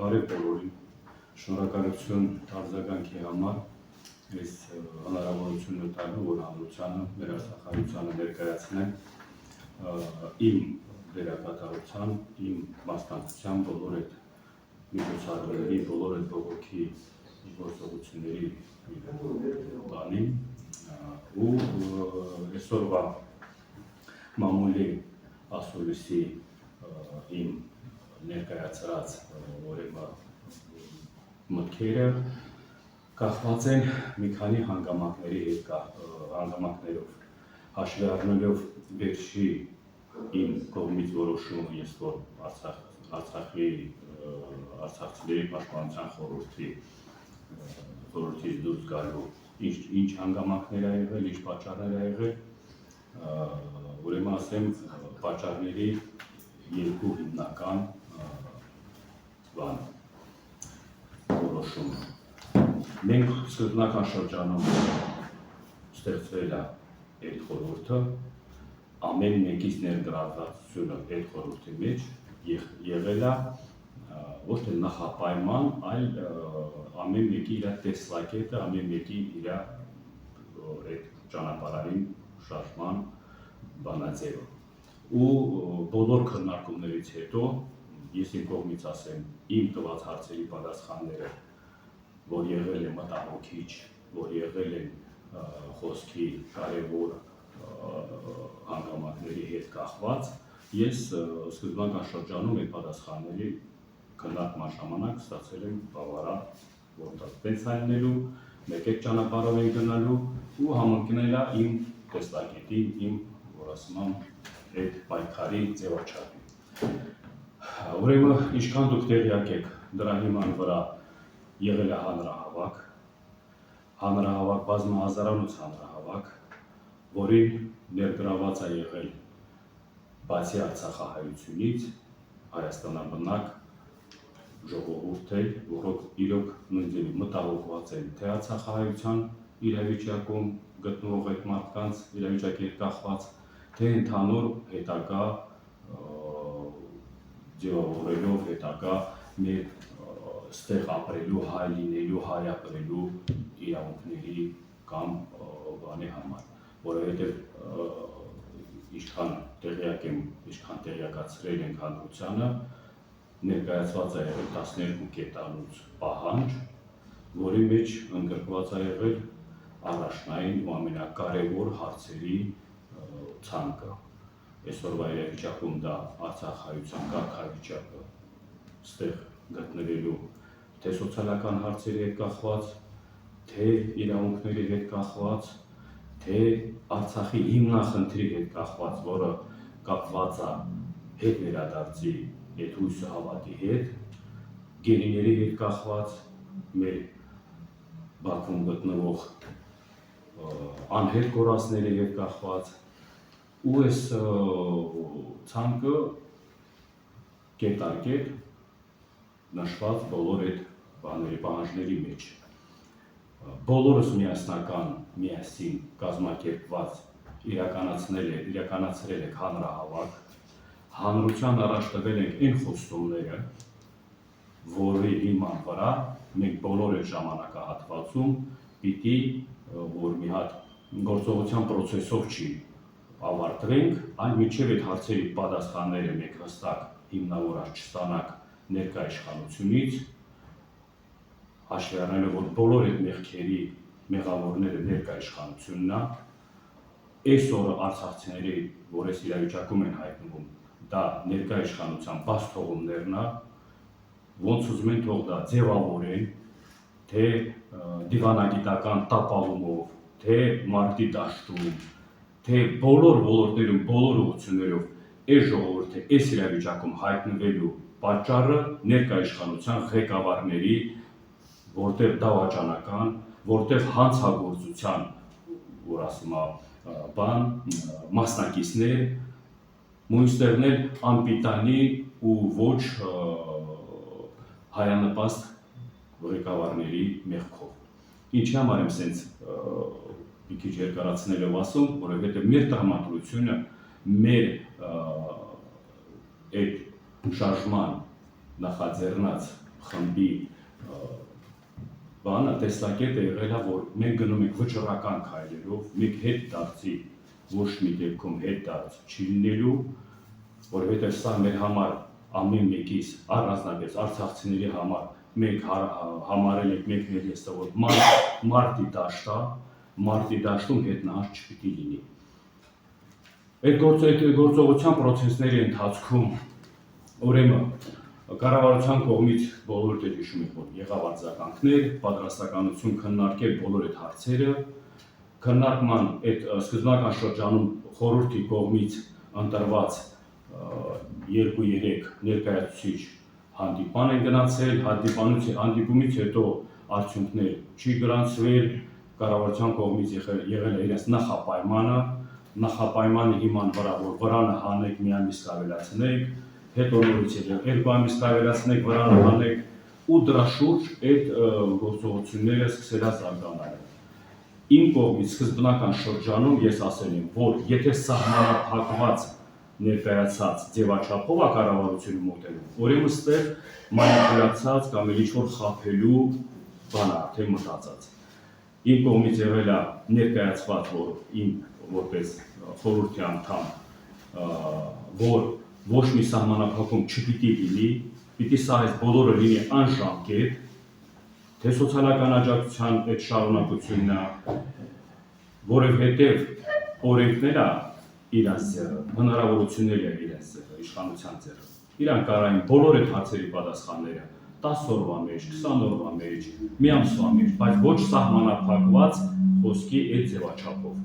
Բարև բոլորին, շնորհակալություն արձագանքի համար, ես հնարավորություն տալու, որ հանրությանը, մեր արտահայտությանը ներկայացնեմ իմ դերակատարության, իմ մասնակցության բոլոր այդ միջոցառումների, բոլոր այդ բողոքի գործողությունների բանին ու այսօրվա մամուլի ասուլիսի իմ ներկայացրած մտքերը կախված են մի քանի հանգամանքներով, հաշվի առնելով վերջի իմ կողմից որոշումը, ես որ Արցախցիների պաշտպանության խորհրդից դուրս գալու ինչ հանգամանքներ ա եղել, ինչ պատճառներ ա եղել, ուրեմն ասեմ պատճառների երկու հիմնական որոշումը։ Մենք սկզբնական շրջանում ստեղծվել է այդ խորհուրդը, ամեն մեկից ներգրավվածությունը այդ խորհրդի մեջ եղել է ոչ թե նախապայման, այլ ամեն մեկի իր տեսլակետը, ամեն մեկի իր այդ ճանապարհային շարժման բանաձևը։ Ու բոլոր քննարկումներից հետո ես իմ կողմից ասեմ, իմ տված հարցերի պատասխանները, որ եղել են մտահոգիչ, որ եղել են խոսքի կարևոր հանգամանքների հետ կախված, ես սկզբնական շրջանում այդ պատասխանների քննարկման ժամանակ ստացել եմ բավարար որտեղ տենց այլնելու, մեկ այդ ճանապարհով են գնալու ու համընկնել է իմ տեսլակետի, իմ որ ասում եմ այդ պայքարի ձևաչափի։ Ուրեմն ինչքան դուք տեղյակ եք, դրա հիման վրա եղել է հանրահավաք, բազմահազարանոց հանրահավաք, որին ներգրավված է եղել բացի արցախահայությունից հայաստանաբնակ ժողովուրդ է, որոնք իրոք նույնպես մտահոգված են թե արցախահայության իրավիճակում գտնվող այդ մարդկանց իրավիճակի հետ կախված, թե ընդհանուր հետագա ձևավորելով հետագա մեր ստեղ ապրելու, հայ լինելու, հայ ապրելու իրավունքների կամ բանի համար, որովհետև ինչքան տեղյակ եմ, ինչքան տեղյակացրել ենք հանրությանը, ներկայացված է եղել 12 կետանոց պահանջ, որի մեջ ընդգրկված է եղել առաջնային ու ամենակարևոր հարցերի ցանկը։ Այսօրվա իրավիճակում դա արցախահայության կարգավիճակը ստեղ գտնվելու թե սոցիալական հարցերի հետ կախված, թե իրավունքների հետ կախված, թե Արցախի հիմնախնդրի հետ կախված, որը կապված է հետ վերադարձի այդ հույսը հավատի հետ, գերիների հետ կախված, մեր Բաքվում գտնվող անհետ կորածների հետ կախված, ու այս ցանկը կետ առ կետ նշված բոլոր այդ բաների պահանջների մեջ։ Բոլորս միասին կազմակերպված իրականացրել եք հանրահավաք, հանրության առաջ տվել ենք այն խոստումները, որի հիման վրա մենք բոլոր այդ ժամանակահատվածում պիտի որ մի հատ գործողության պրոցեսով չի ավարտվենք, այլ մինչև այդ հարցերի պատասխանները մենք հստակ հիմնավորած չստանանք ներկա իշխանությունից, հաշվի առնելով, որ բոլոր այդ մեղքերի մեղավորները ներկա իշխանությունն է, այսօրը արցախցիների, որ այս իրավիճակում են հայտնվում, դա ներկա իշխանության բաց թողումներն է, ոնց ուզում են թող դա ձևավորեն, թե դիվանագիտական տապալումով, թե մարտի դաշտում, թե բոլոր ոլորտներում, բոլոր ուղղություններով այս ժողովուրդը այս իրավիճակում հայտնվելու պատճառը ներկա իշխանության ղեկավարների, որտեղ դավաճանական, որտեղ հանցագործության, որ ասում է բան, մասնակիցներ, նույնստեղն էլ անպիտանի ու ոչ հայանպաստ ղեկավարների մեղքով։ Ինչի համար եմ սենց մի քիչ երկարացնելով ասում, որովհետև մեր տրամադրությունը, մեր այդ շարժման նախաձեռնած խմբի բանը տեսակետը եղել է, որ մենք գնում ենք վճռական քայլերով, մենք հետ դարձի ոչ մի դեպքում հետ դարձ չի լինելու, որովհետև սա մեր համար ամեն մեկից առանձնապես արցախցիների համար մենք համարել ենք մենք մեր եստը, որ մարտի դաշտում հետնահարց չպիտի լինի։ Այդ գործողության պրոցեսների ընթացքում ուրեմն կառավարության կողմից բոլորդ էլ հիշում եք, որ եղավ արձագանքներ, պատրաստականություն քննարկել բոլոր այդ հարցերը, քննարկման այդ սկզբնական շրջանում խորհրդի կողմից ընտրված 2-3 ներկայացուցիչ հանդիպան են գնացել, հանդիպումից հետո արդյունքներ չի գրանցվել, կառավարության կողմից եղել է իրենց նախապայմանի հիման վրա, որ վրանը հանեք, մի ամիս կավելացնեք, հետո նորից 2 ամիս կավելացնեք, վրանը հանեք ու դրա շուրջ այդ գործողությունները սկսել է զարգանալ։ Իմ կողմից սկզբնական շրջանում ես ասել եմ, որ եթե սահմանափակված ներկայացած ձևաչափով է կառավարությունը մոտենում, ուրեմն ստեղ մանիպուլյացած կամ ինչ-որ խաբելու բան արդեն մտածած։ Իմ կողմից եղել է ներկայացված, որ իմ որպես խորհրդի անդամ, որ ոչ մի սահմանափակում չպիտի լինի, պիտի սա այս բոլորը լինի անժամկետ, թե սոցիալական աջակցության այդ շարունակությունն է, որովհետև օրենքները իրենց ձեռը, հնարավորությունները իրենց ձեռը, իշխանության ձեռը։ Իրանք կարային բոլոր այդ հարցերի պատասխանները 10 օրվա մեջ, 20 օրվա մեջ, մի ամսվա մեջ, բայց ոչ սահմանափակված խոսքի այդ ձևաչափով։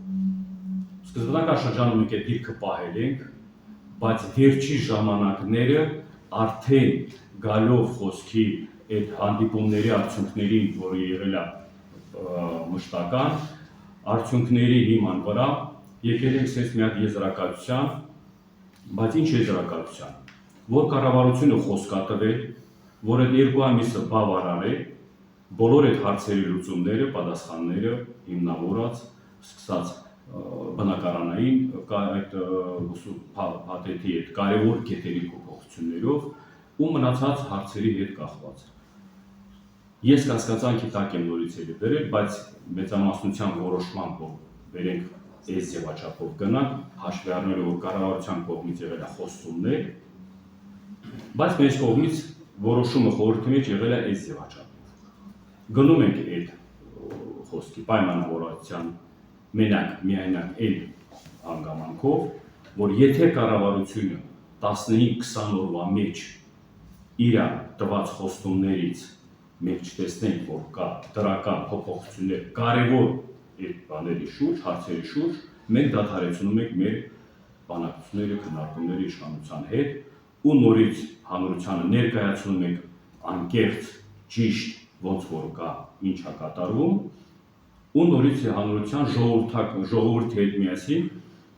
Սկզբնական շրջանում մենք այդ դիրքը պահել ենք, բայց վերջի ժամանակները արդեն գալով խոսքի այդ հանդիպումների արդյունքներին, որը եղել է մշտական, արդյունքների հիման վրա եկել ենք սենց մի հատ եզրակացության, բայց ինչ եզրակացության, որ կառավարությունը խոսք է տվել, որ այդ 2 ամիսը բավարար է, բոլոր այդ հարցերի լուծումները, պատասխանները հիմնավորած, սկսած բնակարանային այդ փաթեթի այդ կարևոր կետերի փոփոխություններով ու մնացած հարցերի հետ կախված։ Ես կասկածանքի տակ եմ նորից էլի բերել, բայց մեծամասնության որոշմամբ որ վերենք այս ձևաչափով գնանք, հաշվի առնելով որ կառավարության կողմից եղել է խոստումներ, բայց մեր կողմից որոշումը խորհրդի մեջ եղել է այս ձևաչափով։ Գնում ենք այդ խոսքի պայմանավորվածության միայնակ այն հանգամանքով, որ եթե կառավարությունը 15-20 օրվա մեջ իր տված խոստումներից մենք չտեսնենք, որ կա դրական փոփոխություններ կարևոր այդ բաների շուրջ, հարցերի շուրջ, մենք դադարեցնում ենք մեր բանակցությունները, քննարկումները իշխանության հետ ու նորից հանրությանը ներկայացնում ենք անկեղծ, ճիշտ, ոնց որ կա, ինչ է կատարվում ու նորից հանրության ժողովրդի հետ միասին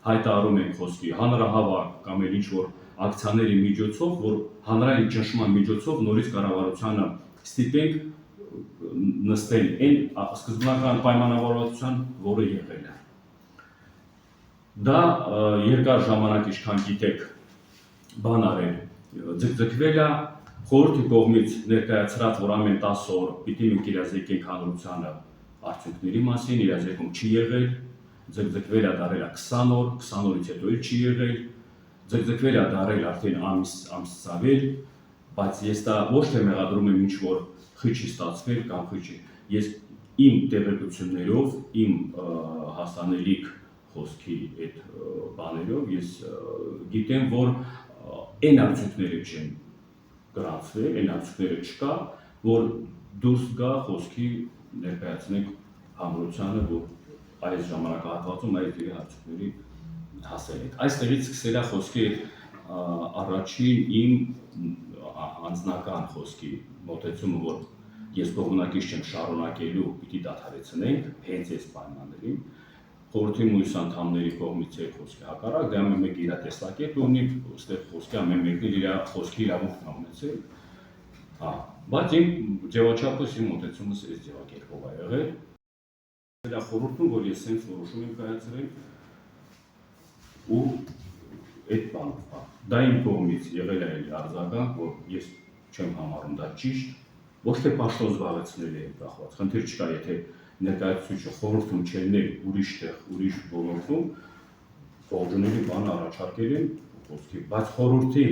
հայտարարում ենք խոսքի հանրահավաք կամ էլ ինչ-որ ակցիաների միջոցով, որ հանրային ճնշման միջոցով նորից կառավարությանը ստիպենք նստել այն սկզբնական պայմանավորվածության, որը եղել է։ Դա երկար ժամանակ ինչքան գիտեք բան արել, ձգձգվել է, խորհրդի կողմից ներկայացրած, որ ամեն 10 օր պիտի մենք իրազեկենք հանրությանը արդյունքների մասին, իրազեկում չի եղել, ձգձգվել է դարել է 20 օր, 20 օրից հետո էլ չի եղել, ձգձգվել է դարել արդեն ամսից ավել, բայց ես դա ոչ թե մեղադրում եմ ինչ-որ խիչի ստացվել կամ խիչի, ես իմ տեղեկություններով, իմ հասանելիք խոսքի այդ բաներով ես գիտեմ, որ այն արդյունքները չեն գրանցվել, այն արդյունքները չկա, որ դուրս գա խոսքի ներկայացնենք հանրությանը, որ այս ժամանակահատվածում այդ արդյունքների հասել եք։ Այստեղից սկսել է խոսքի առաջին իմ անձնական խոսքի մոտեցումը, որ ես կողմնակից չեմ շարունակելու, պիտի դադարեցնենք հենց այս պայմաններին, խորհրդի մյուս անդամների կողմից է խոսքի հակառակ, դա ամեն մեկ իր տեսակետ ունի, այստեղ խոսքի ամեն մեկն իր խոսքի իրավունքն է ունեցել, բայց իմ ձևաչափս, իմ մոտեցումս այս ձևակերպով է եղել։ Դա խորհուրդում, որ ես սենց որոշում եմ կայացրել ու այդ բանով դա իմ կողմից եղել է արձագանք, որ ես չեմ համարում դա ճիշտ, ոչ թե պաշտոն զբաղեցնելի հետ կախված, խնդիր չկա, եթե ներկայացուցիչը խորհուրդում չելներ ուրիշ տեղ, ուրիշ ոլորտում, ողջունելի բան առաջարկել են, բայց խորհրդի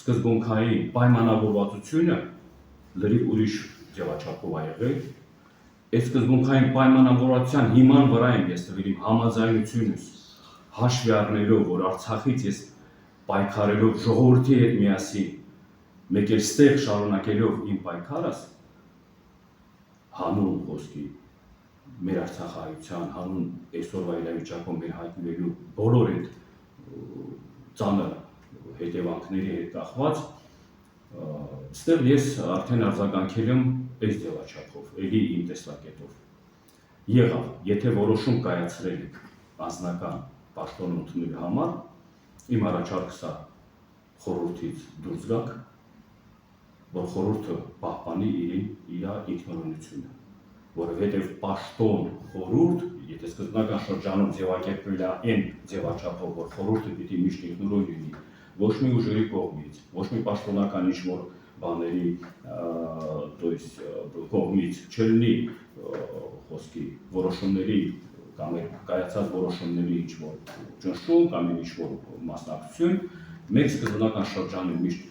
սկզբունքային պայմանավորվածությունը լրիվ ուրիշ ձևաչափով ա եղել։ Այս սկզբունքային պայմանավորվածության հիման վրա եմ ես տվել իմ համաձայնությունս, հաշվի առնելով, որ Արցախից ես պայքարելով ժողովրդի հետ միասին, մեկ էլ ստեղ շարունակելով իմ պայքարս, հանուն խոսքի մեր արցախայության, հանուն այսօրվա իրավիճակում մեր հայտնվելու բոլոր այդ ծանր հետևանքների հետ կախված, ստեղ ես արդեն արձագանքել եմ այս ձևաչափով, էլի իմ տեսակետով։ Եղավ, եթե որոշում կայացրել եք անձնական պաշտոն ընդունելու համար, իմ առաջարկս է խորհրդից դուրս գաք, որ խորհուրդը պահպանի իր ինքնուրույնությունը, որովհետև պաշտոն խորհուրդ, եթե սկզբնական շրջանում ձևակերպվել է այն ձևաչափով, որ խորհուրդը պիտի միշտ ինքնուրույն լինի, ոչ մի ուժերի կողմից, ոչ մի պաշտոնական ինչ-որ բաների կողմից չլինի խոսքի որոշումների կամ կայացած որոշումների ինչ-որ ճնշում կամ ինչ-որ մասնակցություն, մենք սկզբնական շրջանում միշտ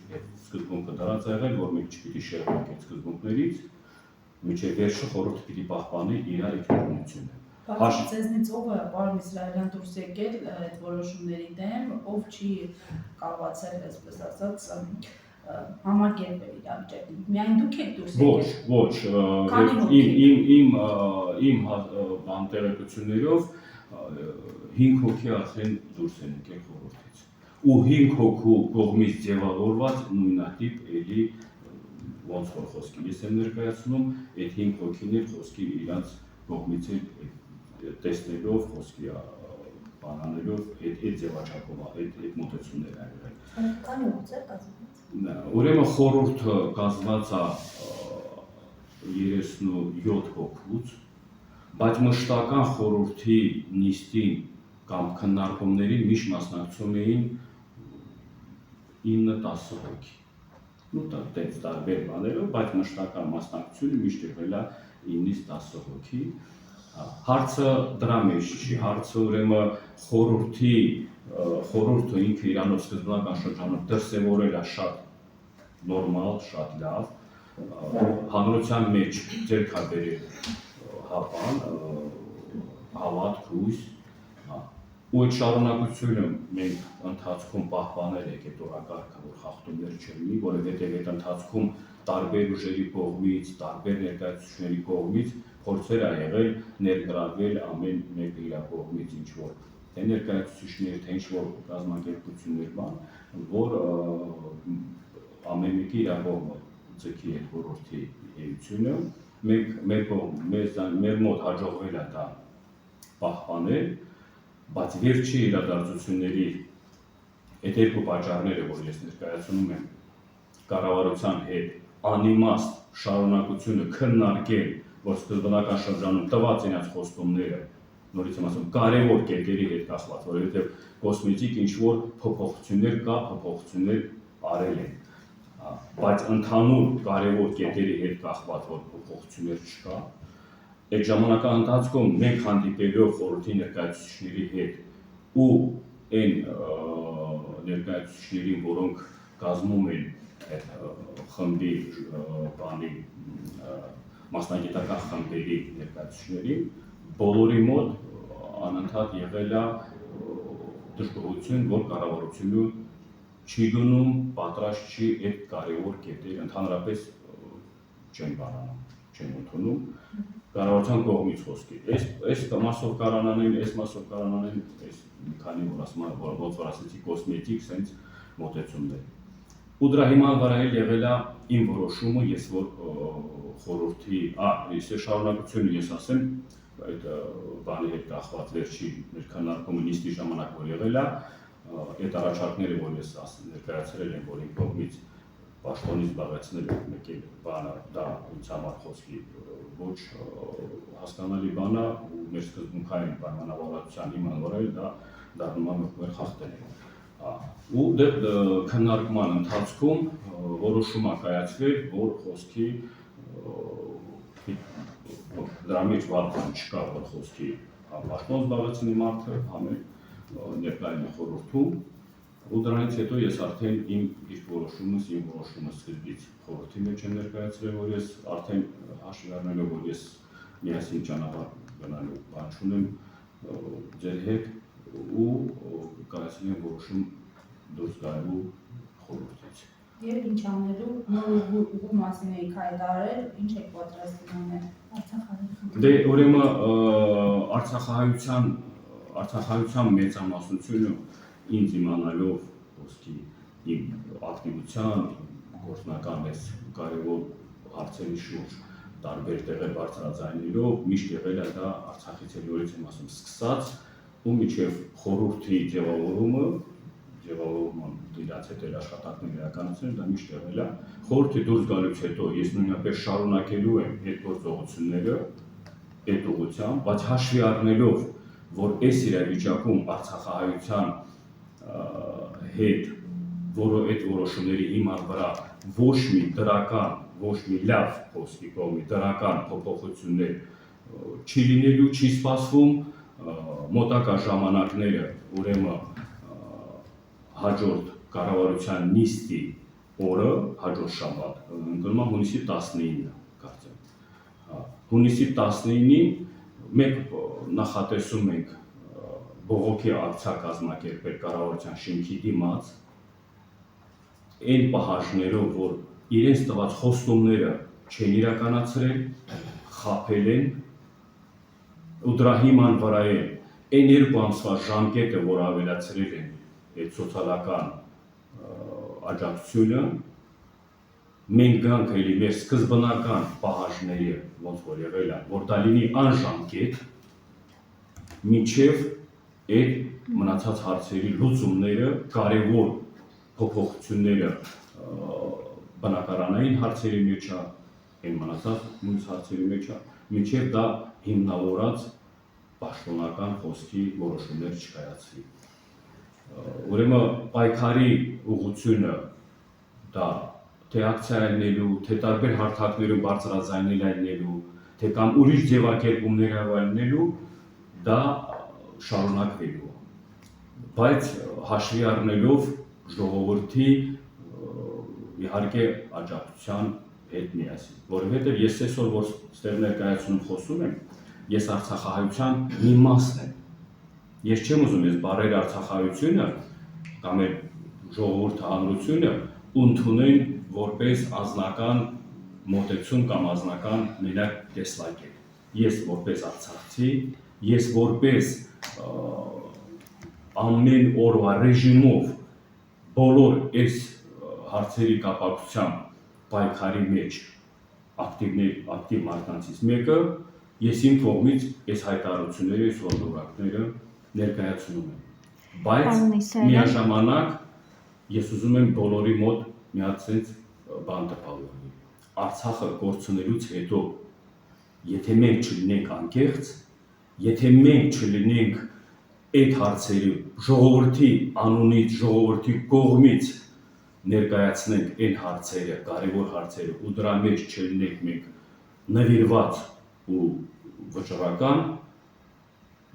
սկզբունքը դրած ա եղել, որ մենք չպիտի շեղվենք այդ սկզբունքներից, մինչև վերջը խորհուրդը պիտի պահպանի իր ինքնուրույնությունը։ Բացի ձեզնից ով է, պարոն Իսրայելյան, դուրս եկել այդ որոշումների դեմ, ով չի կարողացել, այսպես ասած, համակերպել իրավիճակին։ Միայն դուք եք դուրս եկել։ Ոչ, իմ տեղեկություններով 5 հոգի արդեն դուրս են եկել խորհրդից։ Ու 5 հոգու կողմից ձևավորված նույնատիպ էլի ոնց որ խոսքի ես եմ ներկայացնում, այդ 5 հոգիներ խոսքի իրանց կողմից տեսնելով, խոսքի բանանելով, այդ ձևաչափով, այդ մոտեցումներ ա եղել։ Քանի հոգի է կազմված։ Ուրեմն խորհուրդը կազմված է 37 հոգուց, բայց մշտական խորհրդի նիստին կամ քննարկումներին միշտ մասնակցում էին 9-10 հոգի։ Տենց տարբեր բաներով, բայց մշտական մասնակցությունը միշտ եղել է 9-10 հոգի։ Հարցը դրա մեջ չի, հարցը ուրեմն խորհուրդը ինքը իրանով սկզբնական շրջանում դրսևորել է շատ նորմալ, շատ լավ, հանրության մեջ ձեռք ա բերել հապան, հավատք, հույս, ու այդ շարունակությունը մենք ընթացքում պահպանել ենք այդ օրակարգը, որ խախտումներ չլինի, որովհետև այդ ընթացքում տարբեր ուժերի կողմից, տարբեր ներկայացուցիչների կողմից փորձեր ա եղել ներգրավել ամեն մեկը իր կողմից ինչ-որ թե ներկայացուցիչներ, թե ինչ-որ կազմակերպություններ բան, որ ամեն մեկի իր կողմը ձգի այդ խորհրդի էությունը, մեր մոտ հաջողվել է դա պահպանել, բայց վերջի իրադարձությունների այդ երկու պատճառները, որ ես ներկայացնում եմ, կառավարության հետ անիմաստ շարունակությունը քննարկել, որ սկզբնական շրջանում տված իրենց խոստումները, նորից եմ ասում, կարևոր կետերի հետ կախված, որովհետև կոսմետիկ ինչ-որ փոփոխություններ կա, փոփոխություններ արել են, բայց ընդհանուր կարևոր կետերի հետ կախված, որ փոփոխություններ չկա, այդ ժամանակահատվածի ընթացքում մենք հանդիպելով խորհրդի ներկայացուցիչների հետ ու այն ներկայացուցիչներին, որոնք կազմում են այդ խմբի բանի մասնագիտական խմբերի ներկայացուցիչներին, բոլորի մոտ անընդհատ եղել է դժգոհություն, որ կառավարությունը չի գնում, պատրաստ չի այդ կարևոր կետեր ընդհանրապես չեն բանանում, չեն ընդունում, կառավարության կողմից խոսքի։ Այս մասով կարանանեն, այս մասով կարանանեն, այս մի քանի ոնց որ ասեցի կոսմետիկ սենց մոտեցումներ։ Ու դրա հիման վրա էլ եղել է իմ որոշումը, ես որ խորհրդի, ես շարունակությունը ես ասեմ, այդ բանի հետ կախված վերջի մեր քննարկումը նիստի ժամանակ որ եղել է, այդ առաջարկները, որ ես ներկայացրել եմ, որ իմ կողմից պաշտոնից զբաղեցնել մեկ էլ բանը, դա ինձ համար խոսքի ոչ հասկանալի բան է ու մեր սկզբունքային պայմանավորվածության հիման վրա էլ դա դառնում է մեր խախտել է։ Ու քննարկման ընթացքում որոշում է կայացվել, որ խոսքի Դրա մեջ վատ բան չկա, որ խոսքի պաշտոն զբաղեցնի մարդը, համել ներկայացնի խորհրդում, ու դրանից հետո ես արդեն իմ որոշումը սկզբից խորհրդի մեջ եմ ներկայացրել, որ ես արդեն հաշվի առնելով, որ ես միասին ճանապարհ գնալու բան չունեմ ձեր հետ ու կայացնեմ որոշում դուրս գալու խորհրդից։ Եվ ինչ անելու, նոր ուղու մասին եք հայտարարել, ինչ եք պատրաստվում անել Արցախի։ Դե ուրեմն Արցախայության մեծամասնությունը ինձ իմանալով ոսկի իմ ակտիվության գործնական այս կարևոր հարցերի շուրջ տարբեր տեղեր բարձրաձայնելով միշտ եղել է դա Արցախից ելորից եմ ասում սկսած ու մինչև խորհրդի ձևավորումը դրանց հետ էլ աշխատանքներ իրականացնել դա միշտ եղել է խորհրդի դուրս գալուց հետո ես նույնապես շարունակելու եմ այդ գործողությունները այդ ուղղությամբ, բայց հաշվի առնելով որ այս իրավիճակում Արցախահայության հետ այդ որոշումների հիման վրա ոչ մի դրական, ոչ մի լավ խոսքի կողմի դրական փոփոխություններ չի լինելու, չի սպասվում, մոտակա ժամանակները ուրեմն հաջորդ կառավարության նիստի օրը, հաջորդ շաբաթ, ընկնում է հունիսի 19-ը, կարծեմ։ Հունիսի 19-ին մենք նախատեսում ենք բողոքի ակցիա կազմակերպել կառավարության շենքի դիմաց, այն պահանջներով, որ իրենց տված խոստումները չեն իրականացրել, խաբել են, ու դրա հիման վրա է այն 2 ամսվա ժամկետը, որ ավելացրել են այդ սոցիալական աջակցությունը, մենք գանք էլի մեր սկզբնական պահանջների, ոնց որ եղել է, որ դա լինի անժամկետ, մինչև այդ մնացած հարցերի լուծումները, կարևոր փոփոխությունները բնակարանային հարցերի մեջ է, այն մնացած մյուս հարցերի մեջ է, մինչև դա հիմնավորած պաշտոնական խոսքի որոշումներ չկայացվի։ Ուրեմն պայքարի ուղղությունը դա թե ակցիա լինելու, թե տարբեր հարթակներում բարձրաձայնել լինելու, թե կամ ուրիշ ձևակերպումներ լինելու, դա շարունակվելու։ Բայց հաշվի առնելով ժողովրդի իհարկե աջակցության հետ միասին, որովհետև ես այսօր որ ստեղ ներկայացնում խոսում եմ, ես Արցախահայության մի մասն եմ։ Ես չեմ ուզում ես բարեր Արցախահայությունը կամ էլ ժողովուրդը հանրությունը ընդունեն որպես անձնական մոտեցում կամ անձնական մենակ տեսլակետ։ Ես որպես արցախցի, ես որպես ամեն օրվա ռեժիմով բոլոր այս հարցերի կապակցությամբ պայքարի մեջ ակտիվ մարդկանցից մեկը, ես իմ կողմից այս հայտարարությունները, այս օրինաչափները ներկայացնում եմ։ Բայց միաժամանակ ես ուզում եմ բոլորի մոտ մի հատ sense բան տպավորվի։ Արցախը կորցնելուց հետո, եթե մենք չլինենք անկեղծ, եթե մենք չլինենք այդ հարցերը ժողովրդի անունից, ժողովրդի կողմից ներկայացնենք այն հարցերը, կարևոր հարցերը ու դրա մեջ չլինենք մենք նվիրված ու վճռական,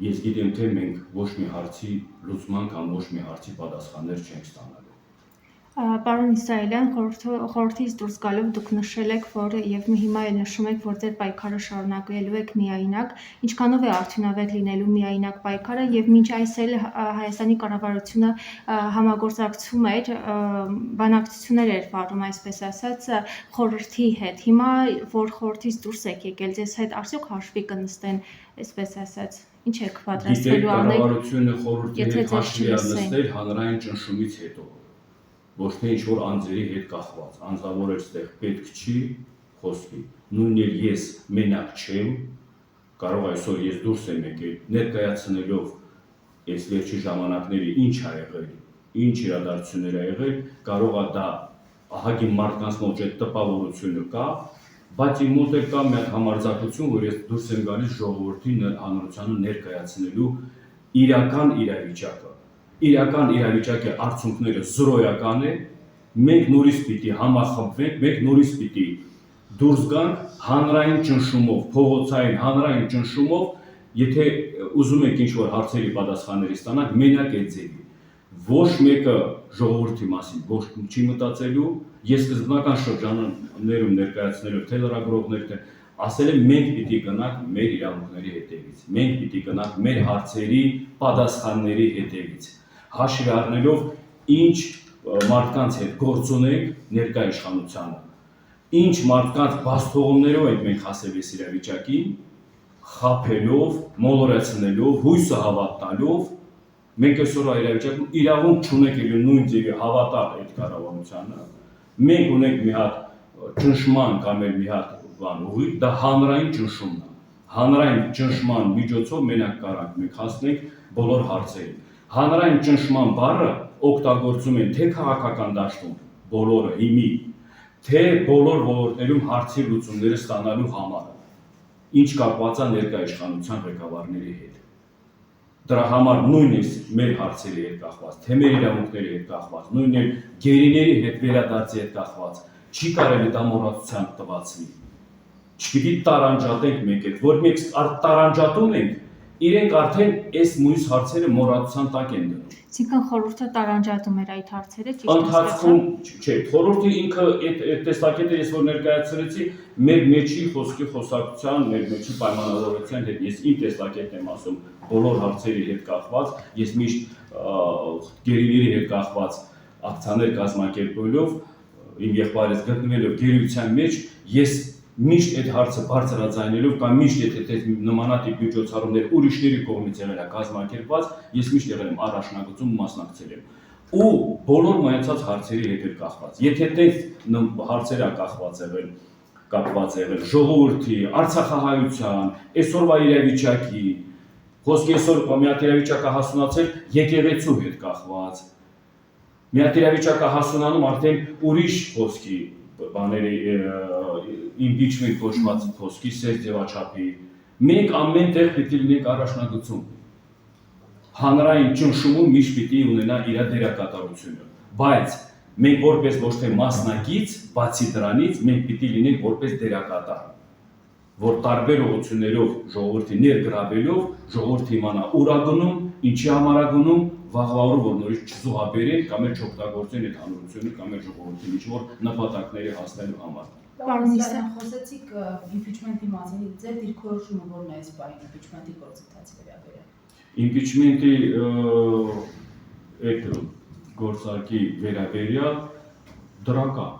ես գիտեմ, թե մենք ոչ մի հարցի լուծման կամ ոչ մի հարցի պատասխաններ չենք ստանալու։ Պարոն Իսրայելյան, խորհրդից դուրս գալով դուք նշել եք, որ եւ հիմա էլ նշում եք, որ ձեր պայքարը շարունակելու եք միայնակ, ինչքանով է արդյունավետ լինելու միայնակ պայքարը եւ մինչ այս էլ Հայաստանի կառավարությունը համագործակցում էր, բանակցություններ էր վարում, այսպես ասած, խորհրդի հետ։ Հիմա որ խորհրդից դուրս եք եկել, ձեզ հետ արդյոք հաշվի կնստեն, այսպես ասած, ինչ եք պատրաստելու անել։ Կառավարությունը խորհրդի հետ հաշվի նստել հանրային ճնշումից հետո ոչ թե ինչ-որ անձերի հետ կախված, անձավոր այստեղ պետք չի խոսքի, նույն էլ ես մենակ չեմ, կարող այսօր ես դուրս եմ եկել, ներկայացնելով այս վերջի ժամանակների ինչ ա եղել, ինչ իրադարձություններ ա եղել, կարող է դա ահագին մարդկանց մոտ այդ տպավորությունը կա, բայց իմ մոտ էլ կա մի հատ համարձակություն, որ ես դուրս եմ գալիս ժողովրդի հանրությանը ներկայացնելու իրական իրավիճակը։ Իրական իրավիճակի արդյունքները զրոյական է, մենք նորից պիտի համախմբվենք, մենք նորից պիտի դուրս գանք հանրային ճնշումով, փողոցային հանրային ճնշումով, եթե ուզում եք ինչ-որ հարցերի պատասխանների ստանալ, մենակ այդ ձևի։ Ոչ մեկը ժողովրդի մասին ոչ չի մտածելու, ես սկզբնական շրջաններում ներկայացնելով թե լրագրողներ, թե ասել եմ մենք պիտի գնանք մեր իրավունքների հետևից, մենք պիտի գնանք մեր հարցերի պատասխանների հետևից, հաշվի առնելով ինչ մարդկանց հետ գործ ունենք ներկա իշխանությանը, ինչ մարդկանց բացթողումներով ենք մենք հասել այս իրավիճակին, խաբելով, մոլորեցնելով, հույսը հավատալով, մենք այսօր իրավիճակում իրավունք չունենք ելի նույն ձևի հավատալ այդ կառավարությանը, մենք ունենք մի հատ ճնշման կամ մի հատ բան ուղի, դա հանրային ճնշումն է, հանրային ճնշման միջոցով մենակ կարանք մենք հասնենք բոլոր հարցերին, հանրային ճնշման բառը օգտագործում են թե քաղաքական դաշտում բոլորը հիմի, թե բոլոր ոլորտներում հարցի լուծումները ստանալու համար, ինչ կապված է ներկա իշխանության ղեկավարների հետ։ Դրա համար նույնիսկ մեր հարցերի հետ կախված, թե մեր իրավունքների հետ կախված, նույնիսկ գերիների հետ վերադարձի հետ կախված, չի կարելի դա մոռացության տվացվի։ Չպիտի տարանջատենք մեկ հետ, որ մենք տարանջատում ենք, իրենք արդեն այս մյուս հարցերը մոռացության տակ են դնում։ Այսինքն խորհուրդը տարանջատում էր այդ հարցերը, ճիշտ է։ Ընթացքում, չէ, խորհուրդը ինքը այդ տեսակետը ես որ ներկայացրեցի, մեր մեջի խոսքի խոսակցության, մեր մեջի պայմանավորվածության հետ ես իմ տեսակետն եմ ասում, բոլոր հարցերի հետ կախված, ես միշտ գերիների հետ կախված ակցիաներ կազմակերպելով, իմ եղբայրս գտնվելով գերիության մեջ, ես միշտ այդ հարցը բարձրաձայնելով կամ միշտ եթե նմանատիպ միջոցառումներ ուրիշների կողմից եղել է կազմակերպված, ես միշտ եղել եմ առաջնագծում մասնակցել եմ։ Ու բոլոր մնացած հարցերի հետ էր կախված։ Եթե տես հարցերը կապված եղել ժողովրդի, արցախահայության, այսօրվա իրավիճակի, խոսքի այսօր մի հատ իրավիճակը հասունացել եկեղեցու հետ կախված, մի հատ իրավիճակը հասունանում արդեն ուրիշ խոսքի բաների impeachment կոչված խոսքի սեր ձևաչափի, մենք ամեն տեղ պիտի լինենք առաջնագծում, հանրային ճնշումում միշտ պիտի ունենա իր դերակատարությունը, բայց մենք որպես ոչ թե մասնակից, բացի դրանից մենք պիտի լինենք որպես դերակատար, որ տարբեր ուղղություններով ժողովրդի ներգրավելով ժողովուրդը իմանա ուր է գնում, ինչի համար է գնում, վաղվա օրը որ նորից չզուգաբերեն կամ էլ չօգտագործեն այդ հանրությունը կամ էլ ժողովրդի ինչ-որ նպատակների հասնելու համար։ Պարոն Իսրայելյան, խոսեցիք impeachment-ի մասին, ձեր դիրքորոշումը որն է այս բանի impeachment-ի գործընթացի վերաբերյալ։ Impeachment-ի այդ գործարքի վերաբերյալ դրական։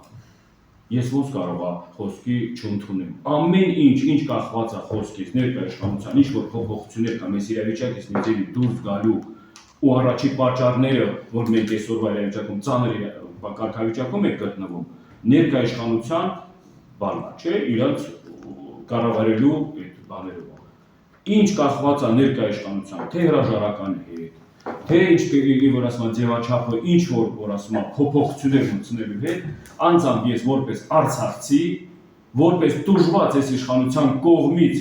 Ես ոնց կարող եմ խոսքի չընդունեմ։ Ամեն ինչ կախված է խոսքից, ներկա իշխանության, ինչ որ փոփոխություններ կամ այս իրավիճակից մի ձևի դուրս գալու ու առաջի պատճառները, որ մենք այսօրվա իրավիճակում ծանր կարգավիճակում ենք գտնվում, ներկա իշխանության բանա, չէ, իրաց կառավարելու այդ բաներով։ Ինչ կախված է ներկա իշխանության, թե հրաժարականի հետ, թե ինչ որ ասում ձևաչափը, ինչ որ ասում փոփոխություններ մտցնելու հետ, անձամբ ես որպես արցախցի, որպես տուժված այս իշխանության կողմից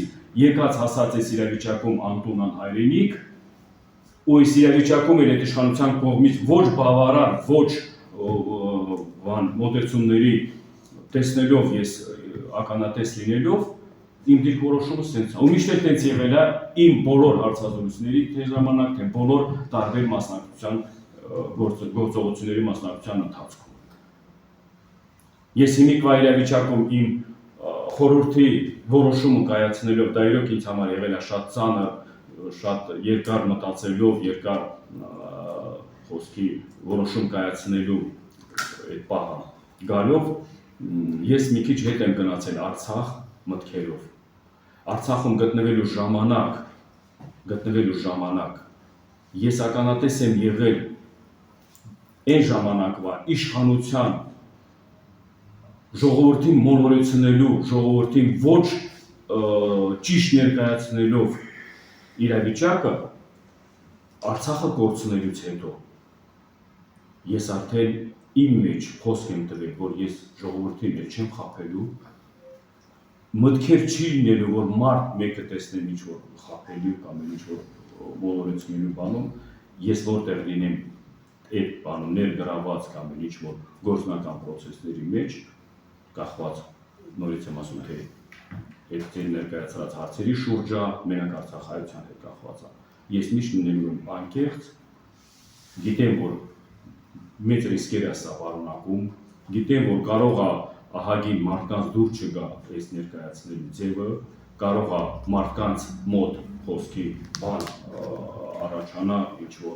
եկած հասած այս իրավիճակում անտուն անհայրենիք, ու այս իրավիճակում էլ այդ իշխանության կողմից ոչ բավարար, ոչ մոտեցումների տեսնելով ես ականատես լինելով, իմ դիրքորոշումը սենց է, ու միշտ էլ տենց եղել է իմ բոլոր հարցազրույցների թե ժամանակ, թե բոլոր տարբեր մասնակցության գործողությունների մասնակցության ընթացքում։ Ես հիմիկվա իրավիճակում իմ խորհրդի որոշումը կայացնելով, դա իրոք ինձ համար եղել է շատ ծանր, շատ երկար մտածելով, երկար խոսքի որոշում կայացնելու այդ պահը գալով, ես մի քիչ հետ եմ գնացել Արցախ մտքերով։ Արցախում գտնվելու ժամանակ ես ականատես եմ եղել այն ժամանակվա իշխանության ժողովրդին մոլորեցնելու, ժողովրդին ոչ ճիշտ ներկայացնելով իրավիճակը Արցախը կորցնելուց հետո ես արդեն իմ մեջ խոսք եմ տվել, որ ես ժողովրդին չեմ խաբելու, մտքեր չի լինելու, որ մարդ մեկը տեսնեմ ինչ-որ խաբելու կամ ինչ-որ մոլորեցնելու բանում, ես որտեղ լինեմ այդ բանում ներգրաված կամ ինչ-որ գործնական պրոցեսների մեջ, կախված նորից եմ ասում, թե այդ ձեր ներկայացրած հարցերի շուրջը մենակ արցախայության հետ կախված է։ Ես միշտ լինելու եմ անկեղծ, գիտեմ, որ մեծ ռիսկեր է սա պարունակում, գիտեմ, որ կարող է ահագին մարդկանց դուր չգա այս ներկայացնելու ձևը, կարող է մարդկանց մոտ խոսքի բան առաջանա ինչ-որ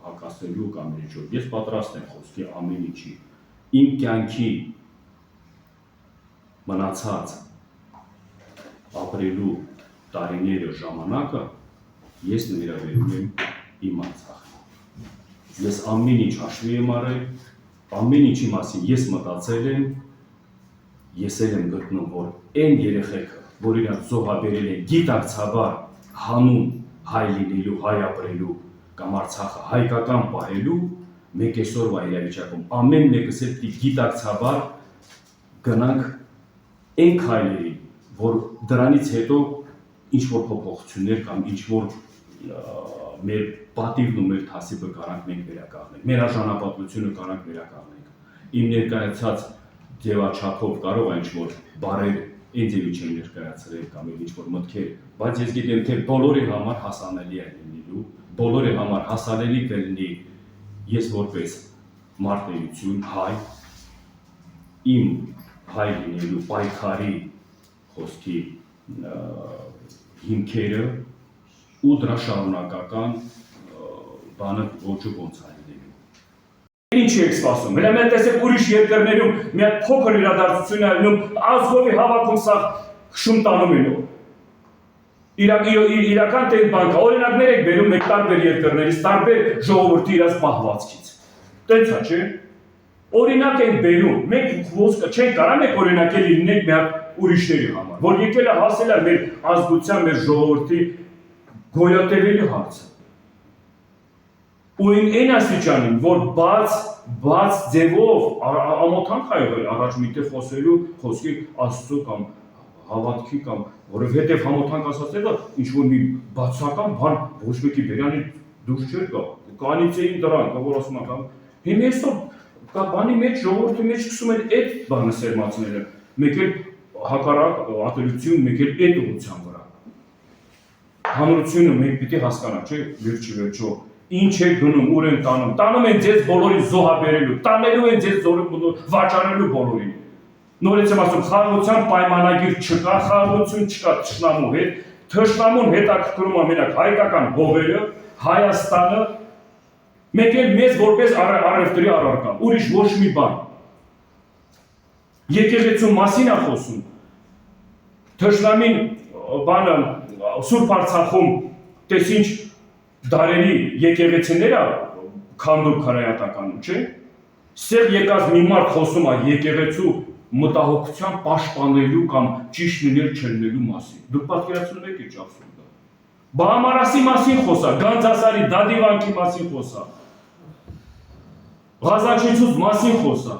հակասելու կամ ինչ-որ։ Ես պատրաստ եմ խոսքի ամեն ինչի։ Իմ կյանքի մնացած ապրելու տարիները ժամանակը ես նվիրաբերում եմ իմ Արցախին։ Ես ամեն ինչ հաշվի եմ առել, ամեն ինչի մասին ես մտածել եմ, ես եմ գտնում, որ այն երեխեքը, որ իրենց զոհաբերել են գիտակցաբար հանուն հայ լինելու, հայ ապրելու կամ Արցախը հայկական պահելու, մեկ այսօրվա իրավիճակում ամեն մեկս էլ գիտակցաբար գնանք այն քայլերի, որ դրանից հետո ինչ-որ փոփոխություններ կամ ինչ-որ մեր պատիվն ու մեր թասիբը կարանք մենք վերականգնենք, մեր արժանապատվությունը կարանք վերականգնենք։ Իմ ներկայացած ձևաչափով կարող է ինչ-որ բարեր ինձ էլի չեմ ներկայացրել կամ ինչ-որ մտքեր, բայց ես գիտեմ, թե բոլորի համար հասանելի է լինելու, բոլորի համար հասանելի կլինի ես որպես մարտերություն հայ, իմ հայ լինելու պայքարի խոսքի հիմքերը ու դրա շարունակական բանը ոչու ոնց է լինելու։ Ինչ եք սպասում, հենց մենք տեսեք ուրիշ երկրներում մի հատ փոքր իրադարձություն է լինում, ազգովի հավաքում սա շուն տանում են։ Իրական թե բանկա օրինակներ եք բերում մեկ տարբեր երկրներից, տարբեր ժողովրդի իրաց պահվածքից։ Տենց է, չէ՞։ Օրինակ ենք բերում, մենք ոսկը չենք կարող մեկ օրինակել լինենք մի հատ ուրիշների համար, որ եկել է հասել է մեր ազգության, մեր ժողովրդի գոյատևելու հարցը։ Ու այն աստիճանին, որ բաց ձևով ամոթանք ա եղել առաջ միտեղ խոսելու խոսքի Աստծո կամ հավատքի կամ որովհետև համոթանք ասածները ինչ-որ մի բացական բան ոչ մեկի բերանի դուրս չէր գա, կանից էին դրան, որ ասում ան, հիմա այսօր կա բանի մեջ, ժողովրդի մեջ սկսում են այդ բանը սերմացնելը, մեկ էլ հակառակ ատելություն, մեկ էլ այդ ուղղության վրա։ Հանրությունը մենք պիտի հասկանանք, չէ, վերջո ինչ է գնում, ուր են տանում, տանում են ձեզ բոլորին զոհաբերելու, տանելու են ձեզ վաճառելու բոլորին։ Նորից եմ ասում, խաղաղության պայմանագիր չկա, խաղաղություն չկա թշնամու հետ, թշնամուն հետաքրքրում է մենակ հայկական հողերը, Հայաստանը, մեկ էլ մեզ որպես առևտրի առարկա, ուրիշ ոչ մի բան։ Եկեղեցու մասին է խոսում, թշնամին բանը Սուրբ Արցախում տես ինչ դարերի եկեղեցիները քանդում քարայատականում, չէ՞։ Սեղ եկած մի մարդ խոսում է եկեղեցու մտահոգության պաշտպանելու կամ ճիշտ լինել չլինելու մասին։ Դուք պատկերացնում եք ինչ աբսուրդ է։ Բահամարասի մասին խոսա, Գանձասարի դադիվանքի մասին խոսա, Ղազաչիցուց մասին խոսա։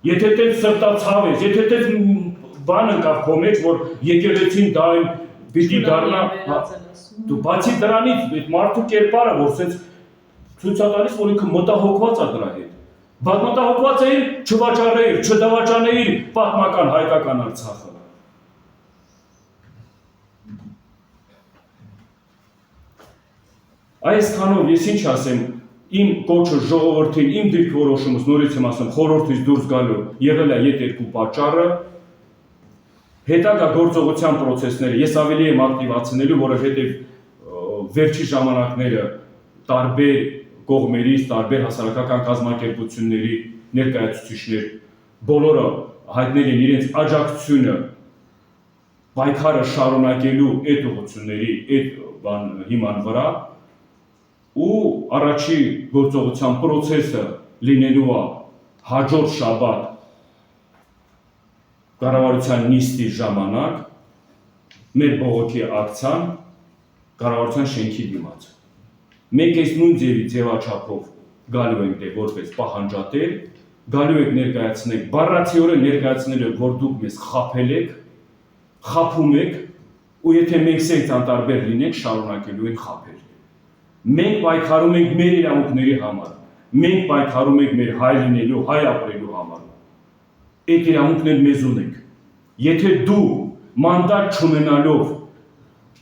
Եթե տենց սրտացավ ես, եթե տենց բան ընկավ քո մեջ, որ եկեղեցին դա պիտի դառնա, դու բացի դրանից այդ մարդու կերպարը, որ սենց ցույց է տալիս, որ ինքը մտահոգված է դրա հետ։ Բայց մտահոգված է չվաճառեիր, չդավաճանեիր պատմական հայկական Արցախը։ Այսքանով ես ինչ ասեմ, իմ կոչը ժողովրդին, իմ դիրքորոշումս նորից եմ ասում, խորհրդից դուրս գալու եղել է այդ երկու պատճառը։ Հետագա գործողության պրոցեսները ես ավելի եմ ակտիվացնելու, որովհետև վերջի ժամանակները տարբեր կողմերից, տարբեր հասարակական կազմակերպությունների ներկայացուցիչներ բոլորը հայտնել են իրենց աջակցությունը պայքարը շարունակելու այդ ուղղությունների, այդ հիման վրա ու առաջի գործողության պրոցեսը լինելու է հաջորդ շաբաթ կառավարության նիստի ժամանակ մեր բողոքի ակցիան կառավարության շենքի դիմաց։ Մենք այս նույն ձևաչափով գալու ենք դե որպես պահանջատեր, գալու եք ներկայացնենք, բառացիորեն ներկայացնել եք, որ դուք մեզ խաբել եք, խաբում եք, ու եթե մենք սենց անտարբեր լինենք, շարունակելու ենք խաբել։ Մենք պայքարում ենք մեր իրավունքների համար, մենք պայքարում ենք մեր հայ լինելու, հայ ապրելու համար։ Այդ իրավունքն էլ մեզ ունենք, Եթե դու մանդատ չունենալով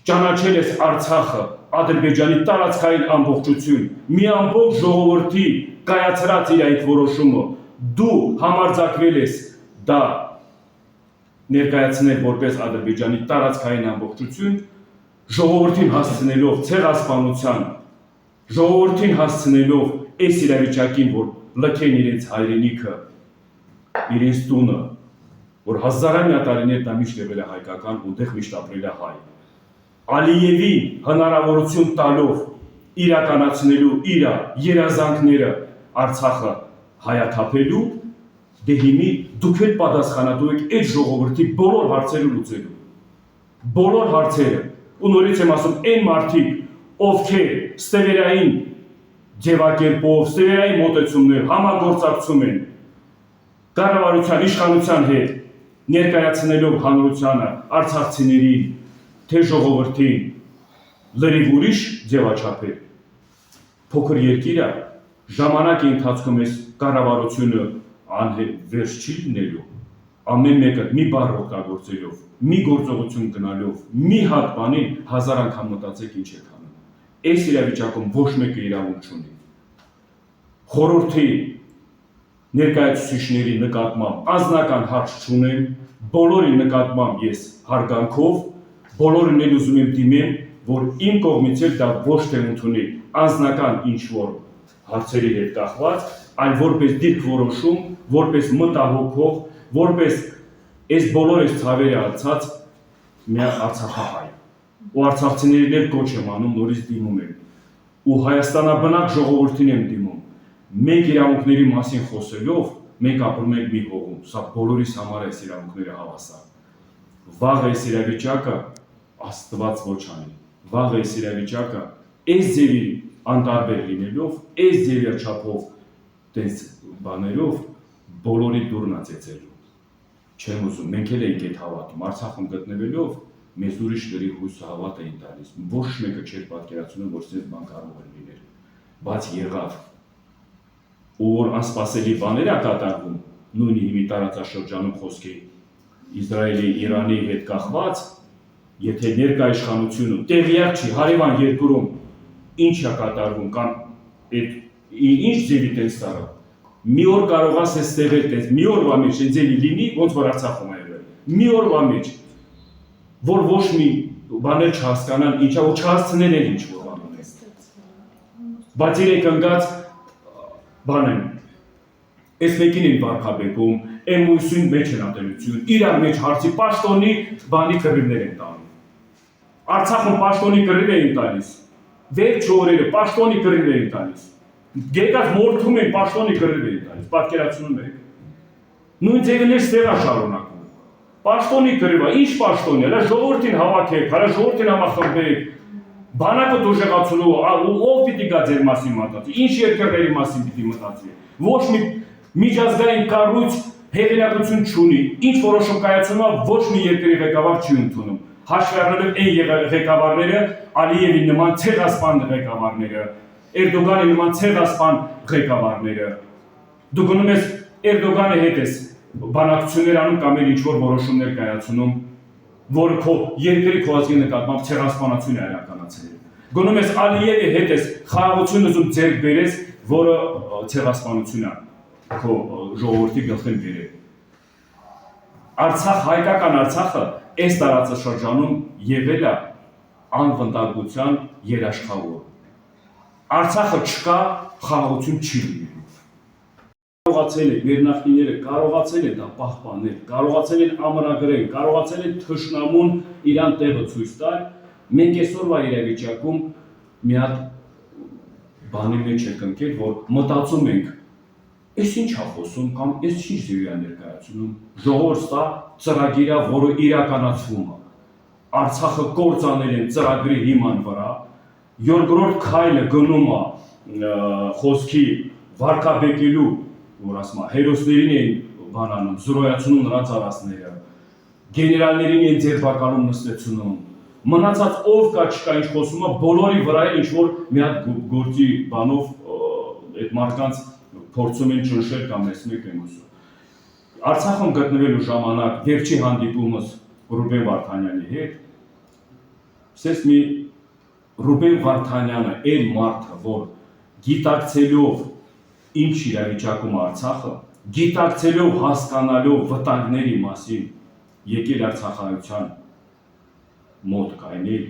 ճանաչել ես Արցախը, Ադրբեջանի տարածքային ամբողջություն, մի ամբողջ ժողովրդի կայացրած իր այդ որոշումը, դու համարձակվել ես դա ներկայացնել որպես Ադրբեջանի տարածքային ամբողջություն, ժողովրդին հասցնելով ցեղասպանության, ժողովրդին հասցնելով այս իրավիճակին, որ լքեն իրենց հայրենիքը, իրենց տունը, որ հազարամյա տարիներ դա միշտ եղել է հայկական, ուտեղ միշտ ապրել է հայ։ Ալիևին հնարավորություն տալով իրականացնելու իր երազանքները Արցախը հայաթափելու, դե հիմի դուք էլ պատասխանատու եք այդ ժողովրդի բոլոր հարցերը լուծելու։ Բոլոր հարցերը։ Ու նորից եմ ասում, այն մարդիկ, ովքեր ստևերային ձևակերպով, ստևերային մոտեցումներ համագործակցում են կառավարության իշխանության հետ, ներկայացնելով հանրությանը, արցախցիներին, թե ժողովրդին լրիվ ուրիշ ձևաչափել, փոքր երկիրը ժամանակի ընթացքում այս կառավարությունը վերջ չի լինելու, ամեն մեկը մի բառ օգտագործելով, մի գործողություն գնալով, մի հատ բանին հազար անգամ մտածեք ինչ եք անում։ Այս իրավիճակում ոչ մեկը իրավունք չունի։ Խորհրդի ներկայացուցիչների նկատմամբ անձնական հարց չունեմ, բոլորի նկատմամբ ես հարգանքով, բոլորին էլ ուզում եմ դիմեմ, որ իմ կողմից էլ դա ոչ թե ընդունի անձնական ինչ-որ հարցերի հետ կախված, այլ որպես դիրք որոշում, որպես մտահոգող, որպես այս բոլոր այս ցավերը անցած մի արցախահայ։ Ու արցախցիներին էլ կոչ եմ անում, նորից դիմում եմ։ Ու հայաստանաբնակ ժողովրդին եմ դիմում։ Մենք իրավունքների մասին խոսելով, մենք ապրում ենք մի հողում, սա բոլորիս համար այս իրավունքները հավասար։ Վաղ այս իրավիճակը Աստված ոչ անի։ Վաղ այս իրավիճակը այս ձևի անտարբեր լինելով, այս ձևի չափով տես բաներով բոլորի դուրն ածեցելու։ Չեմ ուզում, մենք էլ ենք այդ հավատում, Արցախում գտնվելով մեզ ուրիշ գրի հույսը հավատ էին տալիս։ Ոչ մեկը չէր պատկերացնում, որ այս բան կարող է լինել, բայց եղավ։ Ու որ անսպասելի բաներ է կատարվում, նույն հիմի տարածաշրջանում խոսքի Իսրայելի, Իրանի հետ կախված, եթե ներկա իշխանությունը տեղյակ չի հարևան երկրում ինչ է կատարվում կամ ինչ ձևի տես տարա, մի օր կարող ես այս տեղեր տես, մի օրվա մեջ այն ձևի լինի, ոնց որ Արցախում է եղել, մի օրվա մեջ, որ ոչ մի բաներ չհասկանան, ինչա ու չհասցնել են ինչ որ բան ունեն։ Բայց իրենք ընկած բան են, այս մեկին են վարքաբեկում, էմոսյուն մեջ են ատելություն, իրար մեջ հարցի պաշտոնի բանի կռիվներ են տանում։ Արցախում պաշտոնի կռիվ էին տալիս, վերջ օրերը պաշտոնի կռիվ էին տալիս, գեկած մորթում են պաշտոնի կռիվ էին տալիս, պատկերացնում եք։ Նույն ձևն էր ստեղա շարունակում։ Պաշտոնի կռիվը, ինչ պաշտոնի, հələ ժողովրդին հավաքեք, հələ ժողովրդին համախմբեք, բանակը դժեղացնելու, ով պիտի գա ձեր մասին մտածի, ինչ երկրների մասին պիտի մտածի։ Ոչ մի միջազգային կառույց հեղինակություն չունի, ինչ որոշում կայացնումա ոչ մի երկրի ղեկավար չի ընդունում։ Հաշվի առնելով այն ղեկավարները, Ալիևի նման ցեղասպան ղեկավարները, Էրդոգանի նման ցեղասպան ղեկավարները։ Դու գնում ես Էրդոգանի հետ ես բանակցություններ անում կամ էլ ինչ-որ որոշումներ կայացնում, որը քո երկրի քո ազգի նկատմամբ ցեղասպանություն է իրականացրել։ Գնում ես Ալիևի հետ ես խաղաղություն ուզում ձեռք բերես, որը ցեղասպանություն է քո ժողովրդի գլխին բերել։ Արցախ, հայկական Արցախը այս տարածաշրջանում եղել է անվտանգության երաշխավոր։ Արցախը չկա, խաղաղություն չի լինելու։ Կարողացել են մեր նախնիները, կարողացել են դա պահպանել, կարողացել են ամրագրել, կարողացել են թշնամուն իրան տեղը ցույց տալ։ Մենք այսօրվա իրավիճակում մի հատ բանի մեջ ենք ընկել, որ մտածում ենք, այս ինչ է խոսում կամ այս ինչ ձևի է ներկայացնում, ժողովրդը ծրագիր է, որը իրականացվում է։ Արցախը կործանել են ծրագրի հիման վրա, երկրորդ քայլը գնում է խոսքի վարկաբեկելու, որ ասում է, հերոսներին էին բանանում, զրոյացնում նրանց արասները, գեներալներին էին ձերբակալում նստեցնում, մնացած ով կա չկա ինչ խոսում է, բոլորի վրա էլ ինչ որ մի հատ գործի բանով այդ մարդկանց փորձում են ճնշել կամ ես մեկ եմ ուզում։ Այս իրավիճակում, երբ որ Արցախը կորցրել է իր հայրենիքը, երբ որ Արցախը կորցրել է իր ազգությունը, երբ որ Արցախը կորցրել է իր Մենք այսօրվա իրավիճակում Արցախում գտնվելու ժամանակ վերջի հանդիպումս Ռուբեն Վարդանյանի հետ, ասես մի Ռուբեն Վարդանյանը այն մարդը, որ գիտակցելով ինչ իրավիճակում Արցախը, գիտակցելով հասկանալով վտանգների մասին, եկել արցախայության մոտ կայնել,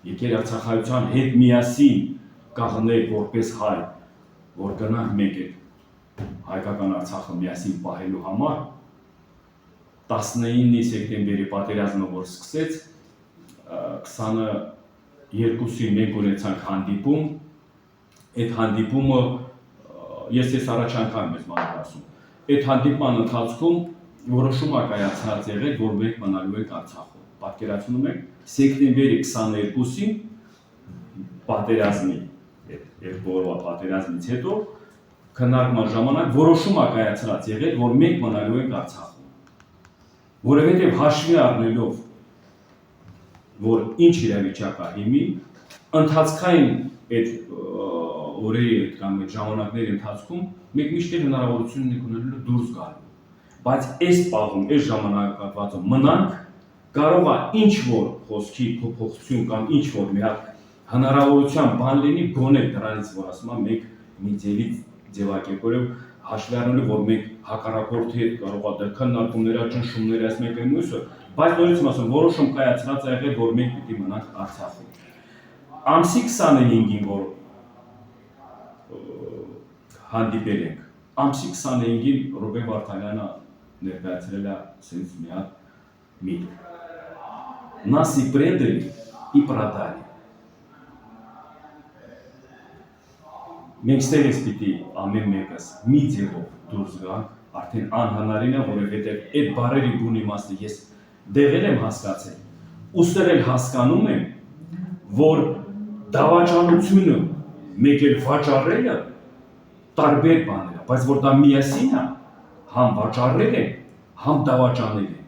եկել արցախայության հետ միասին կաղնել որպես հայ, որ գնանք մեկ էլ հայկական Արցախը միասին պահելու համար, 19 սեպտեմբերի պատերազմը որ սկսեց, 22-ին մենք ունեցանք հանդիպում, այդ հանդիպումը ես առաջ անգամ ես մանրասում, այդ հանդիպման ընթացքում որոշում կայացած եղել, որ մենք մնալու ենք Արցախում, պատկերացնում եք, սեպտեմբերի 22-ին պատերազմի, այդ բոլոր պատերազմից հետո քննարկման ժամանակ որոշում կայացած եղել, որ մենք մնալու ենք Արցախում, որովհետև հաշվի առնելով, որ ինչ իրավիճակ է հիմի, ընթացքային այդ օրերի կամ այդ ժամանակների ընթացքում մենք միշտ հնարավորություն ունենք ունենալու դուրս գալու, բայց այս պահում, այս ժամանակահատվածում մնանք, կարող է ինչ որ խոսքի փոփոխություն կամ ինչ որ մի հատ հնարավորության բան լինի, գոնե դրանից որ ասում եմ մենք մի ձևակերպելով հաշվի առնելով, որ մենք հակառակորդի հետ կարող է քննարկումները, ճնշումները այս մեկը մյուսը, բայց նորից ասում, որոշում կայացած է եղել, որ մենք պիտի մնանք Արցախում։ Ամսի 25-ին, որ հանդիպել ենք, ամսի 25-ին Ռուբեն Վարդանյանը ներկայացրել է sense մի հատ միտք։ Нас и предали, и продали։ Մենք ստերից պիտի ամեն մեկս մի ձևով դուրս գանք, արդեն անհնարին է, որովհետև այդ բարերի բուն իմաստը ես դեղել եմ հասկացել, ուստեղ էլ հասկանում եմ, որ դավաճանությունը մեկ էլ վաճառելը տարբեր բաներ է, բայց որ դա միասին է, համ վաճառել են, համ դավաճանել են։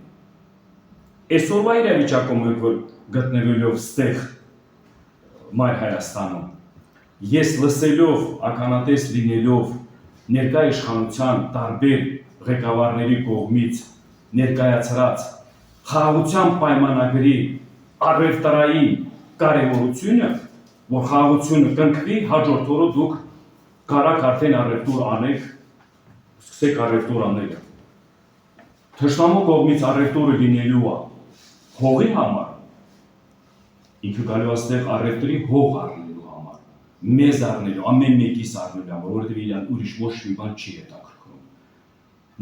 Այսօրվա իրավիճակում ենք, որ գտնվելով ստեղ Մայր Հայաստանում, ես լսելով, ականատես լինելով ներկա իշխանության տարբեր ղեկավարների կողմից ներկայացրած խաղաղության պայմանագրի առևտրային կարևորությունը, որ խաղաղությունը կնքվի, հաջորդ օրը դուք կարաք արդեն առևտուր անեք, սկսեք առևտուր անելը։ Թշնամու կողմից առևտուրը լինելու է հողի համար, ինքը գալու աստեղ առևտրի հող առնելու համար, մեզ առնելու, ամեն մեկիս առնելու համար, որովհետև իրան ուրիշ ոչ մի բան չի հետաքրքրում։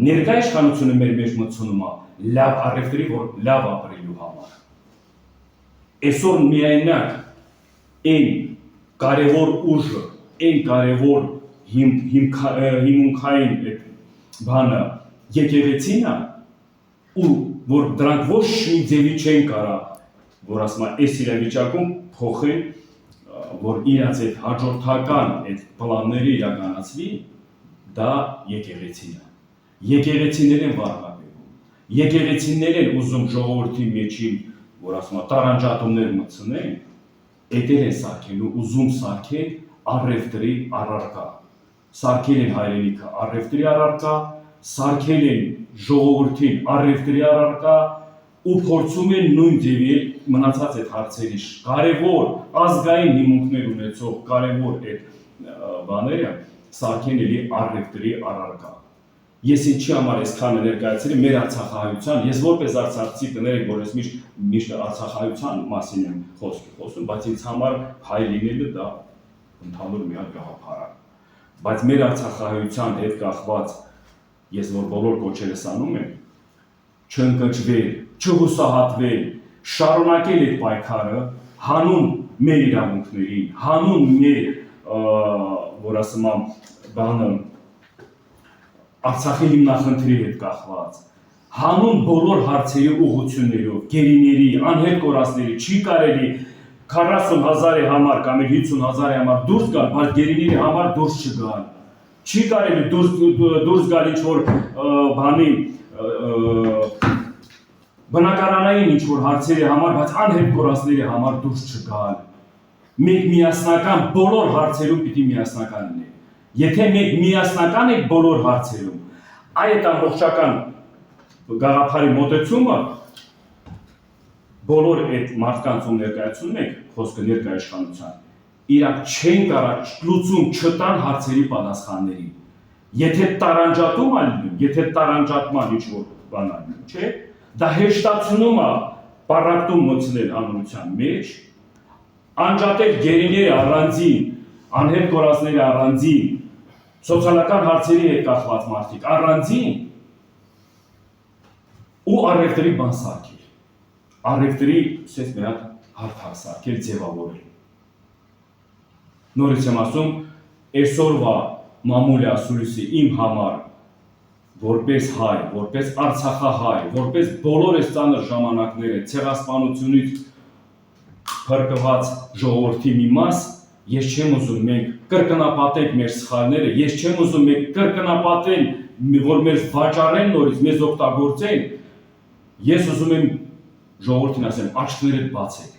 Ներկա իշխանությունը մեր մեջ մտցնում է լավ առևտրի, որ լավ ապրելու համար։ Այսօր միայնակ այն կարևոր ուժը, այն կարևոր հիմունքային բանը եկեղեցին է, ու որ դրանք ոչ մի ձևի չեն կարա, որ ասում է, այս իրավիճակում փոխեն, որ իրաց այդ հաջորդական այդ պլանները իրականացվի, դա եկեղեցին է։ Եկեղեցիներ են վարկապետում, եկեղեցիներ են ուզում ժողովրդի մեջին, որ ասում է, տարանջատումներ մտցնեն, էտեր են սարքելու, ուզում սարքեն առևտրի առարկա, սարքել են հայրենիքը առևտրի առարկա, սարքել են ժողովրդին առևտրի առարկա ու փորձում են նույն ձևի մնացած այդ հարցերի կարևոր ազգային հիմունքներ ունեցող կարևոր այդ բաները սարքեն էլի առևտրի առարկա։ Ես ինչի համար այսքան ներկայացրել եմ մեր արցախահայության, ես որպես արցախցի կներեք, որ ես միշտ արցախահայության մասին եմ խոսում, բայց ինձ համար հայ լինելը դա ընդհանուր մի հատ գաղափար է։ Բայց մեր արցախահայության հետ կախված ես որ բոլոր կոչերս անում եմ, չընկճվել, չհուսահատվել, շարունակել այդ պայքարը հանուն մեր իրավունքներին, հանուն մեր, որ ասում եմ, բանը Արցախի հիմնախնդրի հետ կախված, հանուն բոլոր հարցերի ուղղություններով, գերիների, անհետ կորածների, չի կարելի 40,000-ի համար կամ 50,000-ի համար դուրս գալ, բայց գերիների համար դուրս չգալ։ Չի կարելի դուրս գալ ինչ-որ բանի բնակարանային ինչ-որ հարցերի համար, բայց անհետ կորածների համար դուրս չգալ։ Մենք միասնական բոլոր հարցերում պիտի միասնական լինենք։ Եթե մենք միասնական ենք բոլոր հարցերում, այդ ամբողջական գաղափարի մոտեցումը բոլոր այդ մարդկանց ում ներկայացնում եք խոսքը ներկայաշխանության իրանք չեն կարող լուծում չտան հարցերի պատասխանների եթե տարանջատում ալնում եթե տարանջատման ինչ որ բան ալնում չէ դա հեշտացնում է պարակտում մտցնել անորության մեջ անջատել գերիները առանձին անհետ կորածները առանձին սոցիալական հարցերի հետ կախված մարդիկ առանձին ու առևտրի բան սարքել առևտրի ասես մի հատ հարթակ սարքել ձևավորել նորից եմ ասում այսօրվա մամուլի ասուլիսի իմ համար որպես հայ որպես արցախահայ որպես բոլոր այս ծանր ժամանակները ցեղասպանությունից փրկված ժողովրդի մի մաս ես չեմ ուզում մենք կրկնապատենք մեր սխալները ես չեմ ուզում մենք կրկնապատեն որ մեր վաճառեն նորից մեզ օգտագործեն ես ուզում եմ ժողովրդին ասեմ աչքներդ բացեք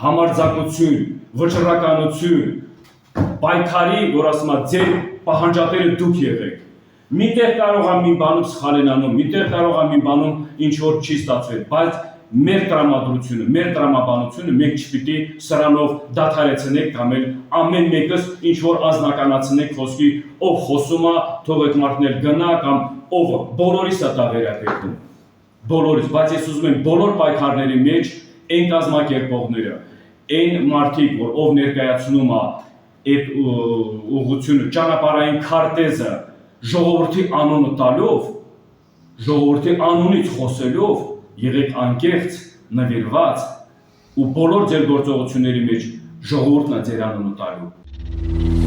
համարձակություն վճռականություն պայքարի որ ասում եմ ձեր պահանջատերը դուք եղեք միտեղ կարող է մի բանում սխալ են անում միտեղ կարող է մի բանում ինչ որ չի ստացվել բայց մեր տրամադրությունը, մեր տրամաբանությունը մենք չպիտի սրանով դադարեցնենք կամ ամեն մեկս ինչ որ անձնականացնենք խոսքի ով խոսում է, թող այդ մարդն էլ գնա կամ ով բոլորիս է դա վերաբերվում։ Բոլորիս, բայց ես ուզում եմ բոլոր պայքարների մեջ այն կազմակերպողները, այն մարդիկ, որ ով ներկայացնում է այդ ուղղությունը, ճանապարհային քարտեզը ժողովրդի անունը տալով, ժողովրդի անունից խոսելով եղեք անկեղծ, նվիրված ու բոլոր ձեր գործողությունների մեջ ժողովուրդն է ձեր անունը տալու։